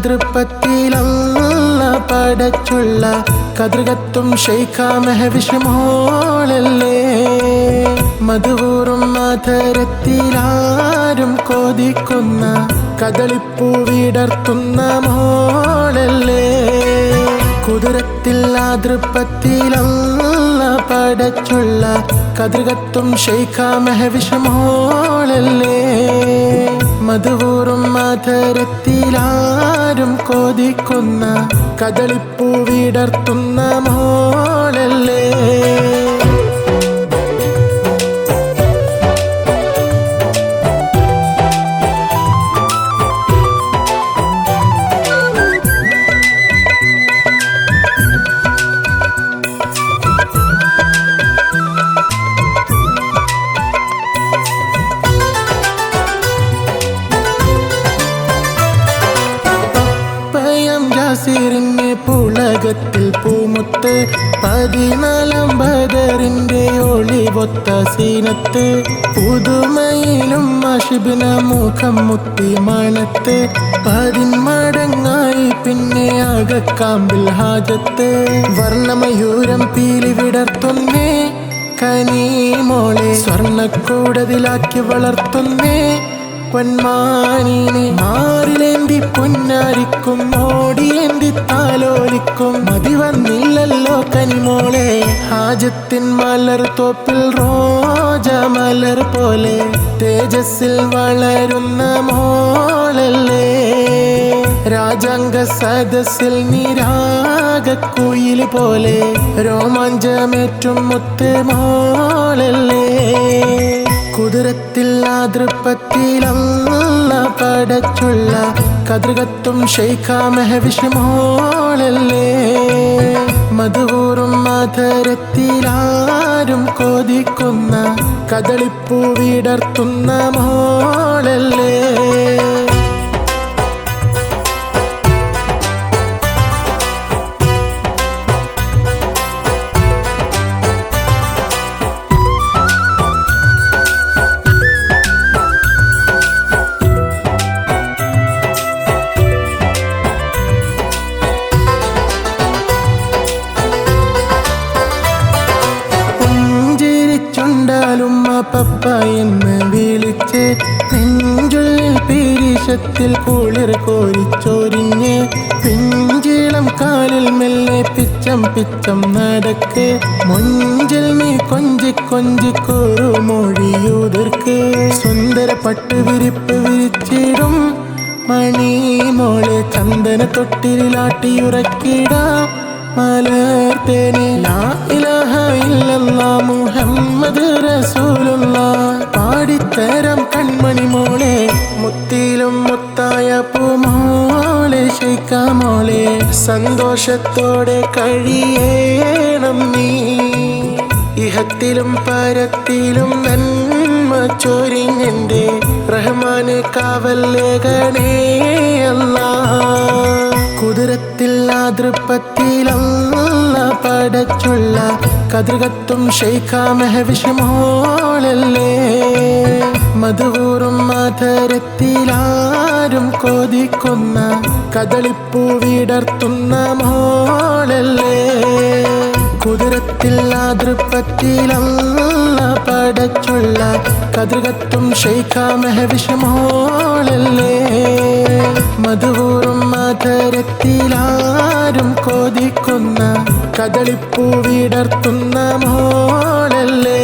ദൃപ്പത്തിലല്ല പടച്ചുള്ള കതിർകത്തും ശൈഖാമഹവിഷമോളല്ലേ. മധുവൂറും മാതരത്തിലാരും കൊതിക്കുന്ന കദളിപ്പൂ വിടർത്തുന്ന മോളല്ലേ. കുതിരത്തിൽ ദൃപ്പത്തിലല്ല പടച്ചുള്ള കതിർകത്തും ശൈഖാമഹവിഷമോളല്ലേ. മധുവൂറും മാതരത്തിലാരും കൊതിക്കുന്ന കദളിപ്പൂ വിടർത്തുന്ന മോളല്ലേ. ിന്റെ പുളകത്തിൽ പൂമുത്ത് 14 ബദറിന്റെ ഒളിവൊത്ത സീനത്ത് പുതുമയിലും അഷിബിന മുഖം മുത്തി മണത്ത് 10 മടങ്ങായി പിന്നെ അകക്കാമ്പിൽ ഹാജത്ത്. വർണ്ണമയൂരം പീലി വിടർത്തുന്നേ കനീമോളെ സ്വർണ്ണക്കൂടതിലാക്കി വളർത്തുന്നേ പൊന്മാനീനെ. മാറിലേന്തി പൊന്നാരിക്കും ഓടിയേന്തി താലോലിക്കും മതി വന്നില്ലല്ലോ കനിമോളെ. ഹാജത്തിൻ മലർ തോപ്പിൽ റോജ മലർ പോലെ തേജസ്സിൽ വളരുന്ന മോളല്ലേ. രാജാംഗ സദസ്സിൽ നിരാഗക്കുയിൽ പോലെ രോമാഞ്ചമേറ്റും മുത്ത് മോളല്ലേ. കുതിരത്തിൽ ദൃപ്പത്തിലല്ല പടച്ചുള്ള കതിർകത്തും ശൈഖാമഹവിഷമോളല്ലേ. മധുവൂറും മാതരത്തിലാരും കൊതിക്കുന്ന കദളിപ്പൂ വിടർത്തുന്ന മോളല്ലേ. പപ്പ എന്ന് വിളിച്ച് നെഞ്ചുള്ളിൽ പീരിഷത്തിൽ കുളിർ കോരിച്ചൊരിഞ്ഞ് പിഞ്ചിളം കാലിൽ മെല്ലെ പിച്ചം പിച്ചം നടക്ക് മൊഞ്ചിൽ നീ കൊഞ്ചി കൊഞ്ചി കുറുമൊഴിയുതിർക്ക്. സുന്ദര പട്ട് വിരിപ്പ് വിരിച്ചിടും മണിമോളെ ചന്ദന തൊട്ടിലാട്ടിയുറക്കിടാം മലർത്തേനെ. ലാ ഇലാഹ ഇല്ലല്ലാഹ് മുഹമ്മദ് റസൂലുള്ളാഹ് പാടിത്തരം കൺമണി മോളെ. മുത്തിലും മുത്തായ പൂമോളെ ശൈഖാമോളെ സന്തോഷത്തോടെ കഴിയേണം നീ. ഇഹത്തിലും പരത്തിലും നന്മ ചൊരിഞ്ഞെന്റെ റഹ്മാനെ കാവല്ലേകണേ അല്ലാഹ്. കുതിരത്തിൽ ദൃപ്പത്തിലല്ല പടച്ചുള്ള കതിർകത്തും ശൈഖാമഹവിഷമോളല്ലേ. മധുവൂറും മാതരത്തിലാരും കൊതിക്കുന്ന കദളിപ്പൂ വിടർത്തുന്ന മോളല്ലേ. കുതിരത്തിൽ ദൃപ്പത്തിലല്ല പടച്ചുള്ള കതിർകത്തും ശൈഖാമഹവിഷമോളല്ലേ. മധുവൂറും മാതരത്തിലാരും കൊതിക്കുന്ന കദളിപ്പൂ വിടർത്തുന്ന മോളല്ലേ.